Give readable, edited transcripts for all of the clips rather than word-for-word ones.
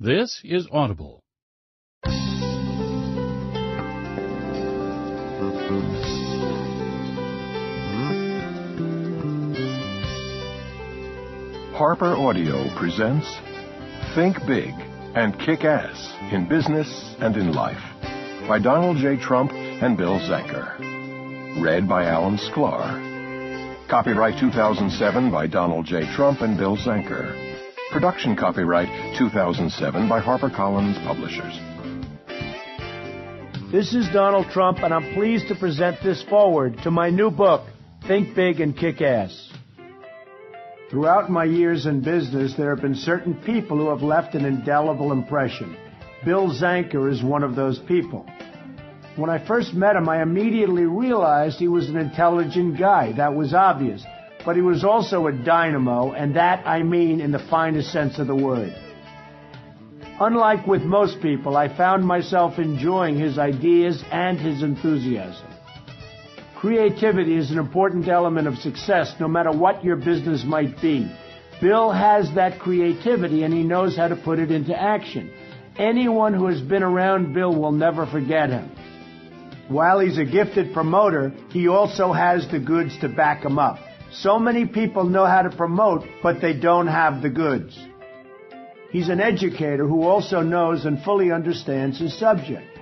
This is Audible. Harper Audio presents Think Big and Kick Ass in Business and in Life by Donald J. Trump and Bill Zanker. Read by Alan Sklar. Copyright 2007 by Donald J. Trump and Bill Zanker. Production copyright 2007 by HarperCollins Publishers. This is Donald Trump, and I'm pleased to present this forward to my new book, Think Big and Kick Ass. Throughout my years in business, there have been certain people who have left an indelible impression. Bill Zanker is one of those people. When I first met him, I immediately realized he was an intelligent guy. That was obvious. But he was also a dynamo, and that I mean in the finest sense of the word. Unlike with most people, I found myself enjoying his ideas and his enthusiasm. Creativity is an important element of success, no matter what your business might be. Bill has that creativity, and he knows how to put it into action. Anyone who has been around Bill will never forget him. While he's a gifted promoter, he also has the goods to back him up. So many people know how to promote, but they don't have the goods. He's an educator who also knows and fully understands his subject.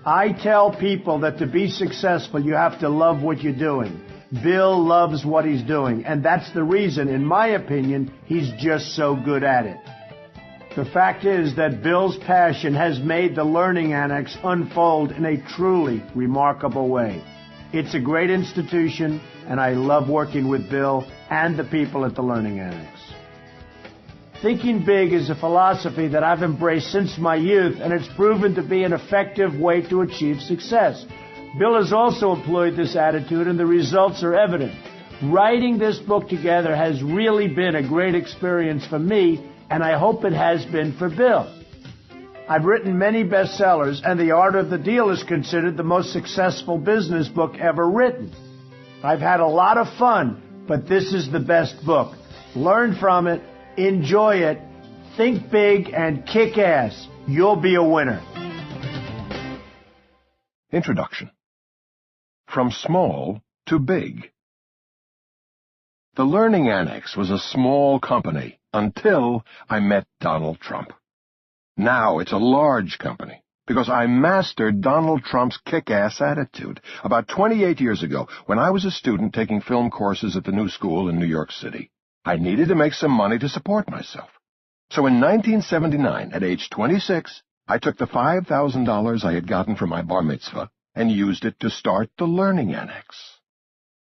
I tell people that to be successful, you have to love what you're doing. Bill loves what he's doing, and that's the reason, in my opinion, he's just so good at it. The fact is that Bill's passion has made the Learning Annex unfold in a truly remarkable way. It's a great institution, and I love working with Bill and the people at the Learning Annex. Thinking big is a philosophy that I've embraced since my youth, and it's proven to be an effective way to achieve success. Bill has also employed this attitude, and the results are evident. Writing this book together has really been a great experience for me, and I hope it has been for Bill. I've written many bestsellers, and The Art of the Deal is considered the most successful business book ever written. I've had a lot of fun, but this is the best book. Learn from it, enjoy it, think big, and kick ass. You'll be a winner. Introduction. From small to big. The Learning Annex was a small company until I met Donald Trump. Now it's a large company because I mastered Donald Trump's kick-ass attitude about 28 years ago when I was a student taking film courses at the New School in New York City. I needed to make some money to support myself. So in 1979, at age 26, I took the $5,000 I had gotten from my bar mitzvah and used it to start the Learning Annex.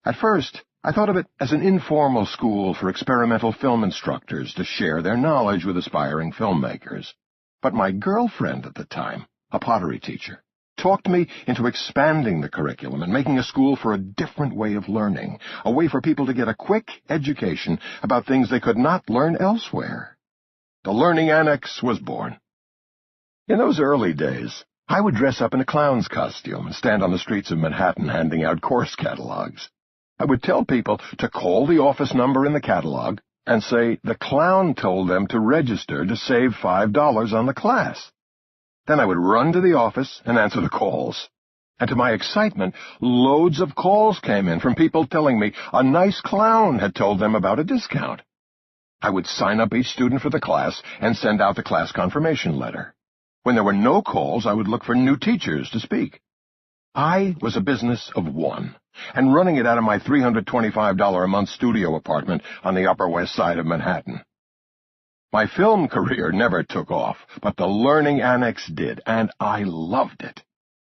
At first, I thought of it as an informal school for experimental film instructors to share their knowledge with aspiring filmmakers. But my girlfriend at the time, a pottery teacher, talked me into expanding the curriculum and making a school for a different way of learning, a way for people to get a quick education about things they could not learn elsewhere. The Learning Annex was born. In those early days, I would dress up in a clown's costume and stand on the streets of Manhattan handing out course catalogs. I would tell people to call the office number in the catalog and say the clown told them to register to save $5 on the class. Then I would run to the office and answer the calls. And to my excitement, loads of calls came in from people telling me a nice clown had told them about a discount. I would sign up each student for the class and send out the class confirmation letter. When there were no calls, I would look for new teachers to speak. I was a business of one, and running it out of my $325 a month studio apartment on the Upper West Side of Manhattan. My film career never took off, but the Learning Annex did, and I loved it.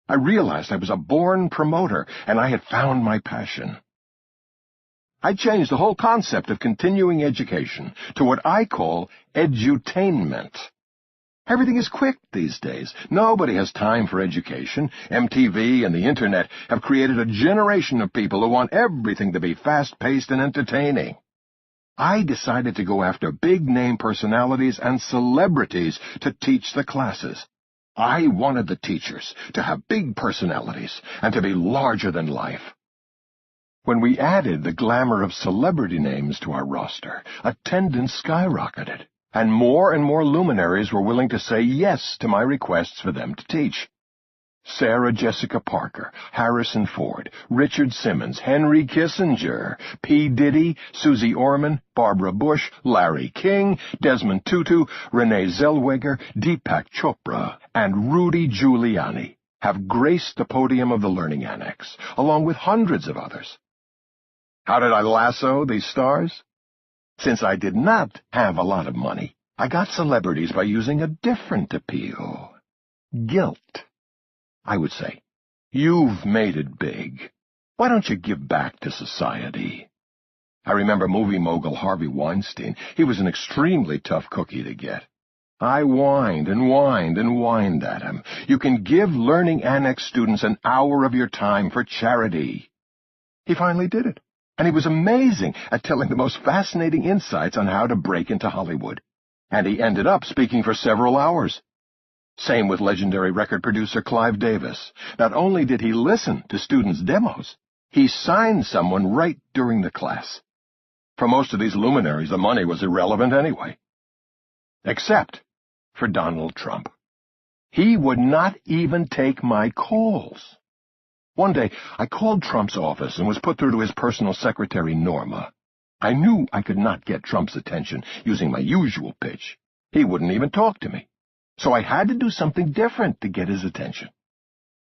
I realized I was a born promoter, and I had found my passion. I changed the whole concept of continuing education to what I call edutainment. Everything is quick these days. Nobody has time for education. MTV and the Internet have created a generation of people who want everything to be fast-paced and entertaining. I decided to go after big-name personalities and celebrities to teach the classes. I wanted the teachers to have big personalities and to be larger than life. When we added the glamour of celebrity names to our roster, attendance skyrocketed. and more luminaries were willing to say yes to my requests for them to teach. Sarah Jessica Parker, Harrison Ford, Richard Simmons, Henry Kissinger, P. Diddy, Susie Orman, Barbara Bush, Larry King, Desmond Tutu, Renee Zellweger, Deepak Chopra, and Rudy Giuliani have graced the podium of the Learning Annex, along with hundreds of others. How did I lasso these stars? Since I did not have a lot of money, I got celebrities by using a different appeal. Guilt. I would say, "You've made it big. Why don't you give back to society?" I remember movie mogul Harvey Weinstein. He was an extremely tough cookie to get. I whined and whined and whined at him. "You can give Learning Annex students an hour of your time for charity." He finally did it, and he was amazing at telling the most fascinating insights on how to break into Hollywood. And he ended up speaking for several hours. Same with legendary record producer Clive Davis. Not only did he listen to students' demos, he signed someone right during the class. For most of these luminaries, the money was irrelevant anyway. Except for Donald Trump. He would not even take my calls. One day, I called Trump's office and was put through to his personal secretary, Norma. I knew I could not get Trump's attention using my usual pitch. He wouldn't even talk to me. So I had to do something different to get his attention.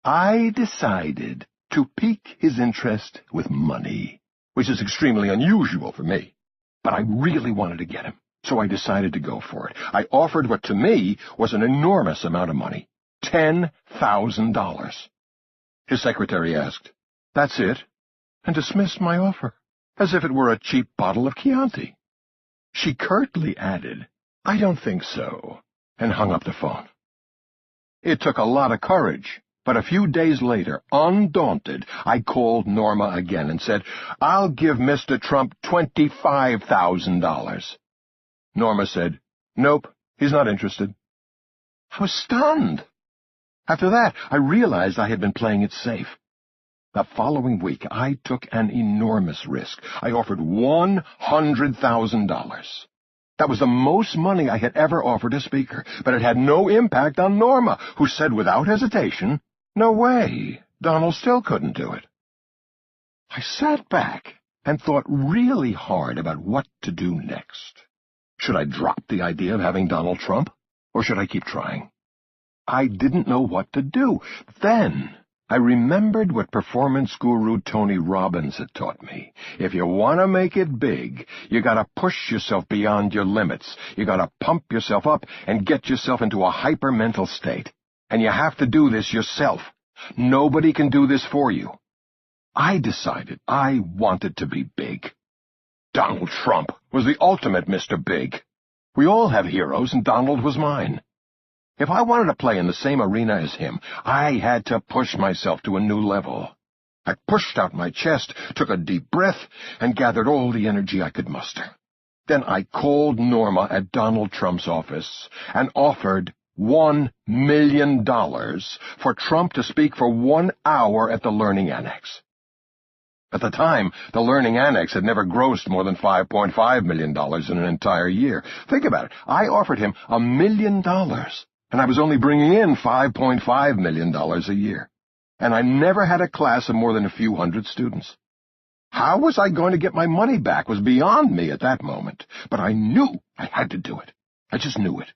I decided to pique his interest with money, which is extremely unusual for me. But I really wanted to get him, so I decided to go for it. I offered what to me was an enormous amount of money, $10,000. His secretary asked, "That's it?" and dismissed my offer, as if it were a cheap bottle of Chianti. She curtly added, "I don't think so," and hung up the phone. It took a lot of courage, but a few days later, undaunted, I called Norma again and said, "I'll give Mr. Trump $25,000. Norma said, "Nope, he's not interested." I was stunned. After that, I realized I had been playing it safe. The following week, I took an enormous risk. I offered $100,000. That was the most money I had ever offered a speaker, but it had no impact on Norma, who said without hesitation, "No way, Donald still couldn't do it." I sat back and thought really hard about what to do next. Should I drop the idea of having Donald Trump, or should I keep trying? I didn't know what to do. Then I remembered what performance guru Tony Robbins had taught me. If you want to make it big, you got to push yourself beyond your limits. You got to pump yourself up and get yourself into a hyper-mental state. And you have to do this yourself. Nobody can do this for you. I decided I wanted to be big. Donald Trump was the ultimate Mr. Big. We all have heroes, and Donald was mine. If I wanted to play in the same arena as him, I had to push myself to a new level. I pushed out my chest, took a deep breath, and gathered all the energy I could muster. Then I called Norma at Donald Trump's office and offered $1 million for Trump to speak for 1 hour at the Learning Annex. At the time, the Learning Annex had never grossed more than $5.5 million in an entire year. Think about it. I offered him $1 million. And I was only bringing in $5.5 million a year. And I never had a class of more than a few hundred students. How was I going to get my money back was beyond me at that moment. But I knew I had to do it. I just knew it.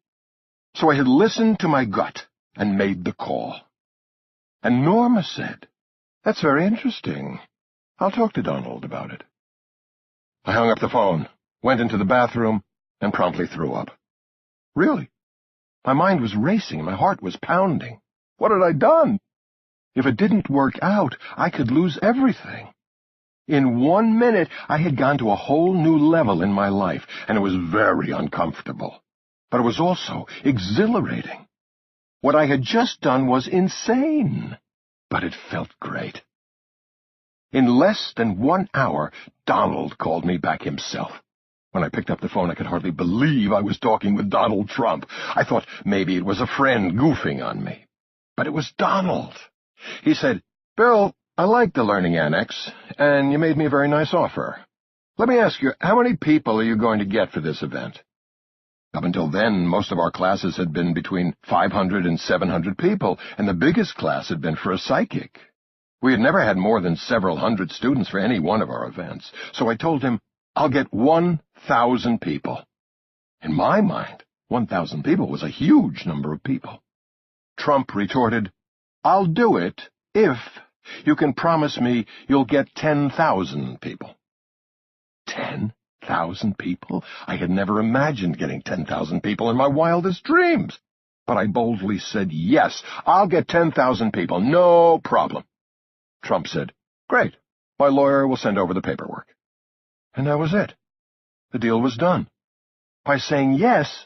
So I had listened to my gut and made the call. And Norma said, "That's very interesting. I'll talk to Donald about it." I hung up the phone, went into the bathroom, and promptly threw up. Really? My mind was racing and my heart was pounding. What had I done? If it didn't work out, I could lose everything. In 1 minute, I had gone to a whole new level in my life, and it was very uncomfortable. But it was also exhilarating. What I had just done was insane, but it felt great. In less than 1 hour, Donald called me back himself. When I picked up the phone, I could hardly believe I was talking with Donald Trump. I thought maybe it was a friend goofing on me. But it was Donald. He said, "Bill, I like the Learning Annex, and you made me a very nice offer. Let me ask you, how many people are you going to get for this event?" Up until then, most of our classes had been between 500 and 700 people, and the biggest class had been for a psychic. We had never had more than several hundred students for any one of our events, so I told him, I'll get 1,000 people. In my mind, 1,000 people was a huge number of people. Trump retorted, I'll do it if you can promise me you'll get 10,000 people. 10,000 people? I had never imagined getting 10,000 people in my wildest dreams. But I boldly said, yes, I'll get 10,000 people, no problem. Trump said, great, my lawyer will send over the paperwork. And that was it. The deal was done. By saying yes,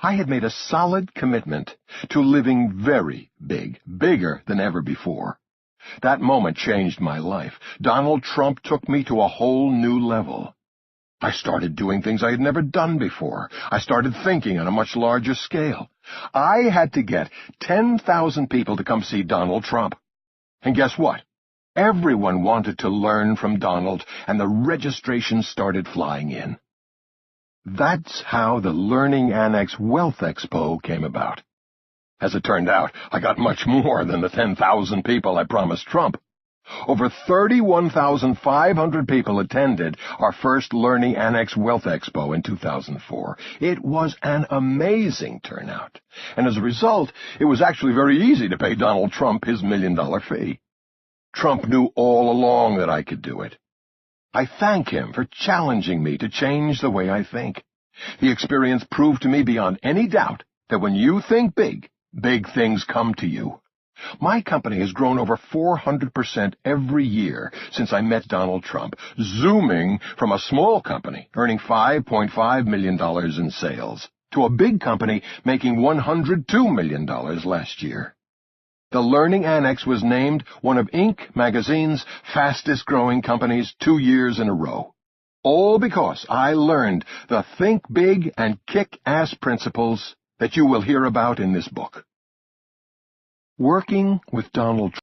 I had made a solid commitment to living very big, bigger than ever before. That moment changed my life. Donald Trump took me to a whole new level. I started doing things I had never done before. I started thinking on a much larger scale. I had to get 10,000 people to come see Donald Trump. And guess what? Everyone wanted to learn from Donald, and the registrations started flying in. That's how the Learning Annex Wealth Expo came about. As it turned out, I got much more than the 10,000 people I promised Trump. Over 31,500 people attended our first Learning Annex Wealth Expo in 2004. It was an amazing turnout, and as a result, it was actually very easy to pay Donald Trump his $1 million fee. Trump knew all along that I could do it. I thank him for challenging me to change the way I think. The experience proved to me beyond any doubt that when you think big, big things come to you. My company has grown over 400% every year since I met Donald Trump, zooming from a small company earning $5.5 million in sales to a big company making $102 million last year. The Learning Annex was named one of Inc. magazine's fastest-growing companies 2 years in a row. All because I learned the think big and kick-ass principles that you will hear about in this book. Working with Donald Trump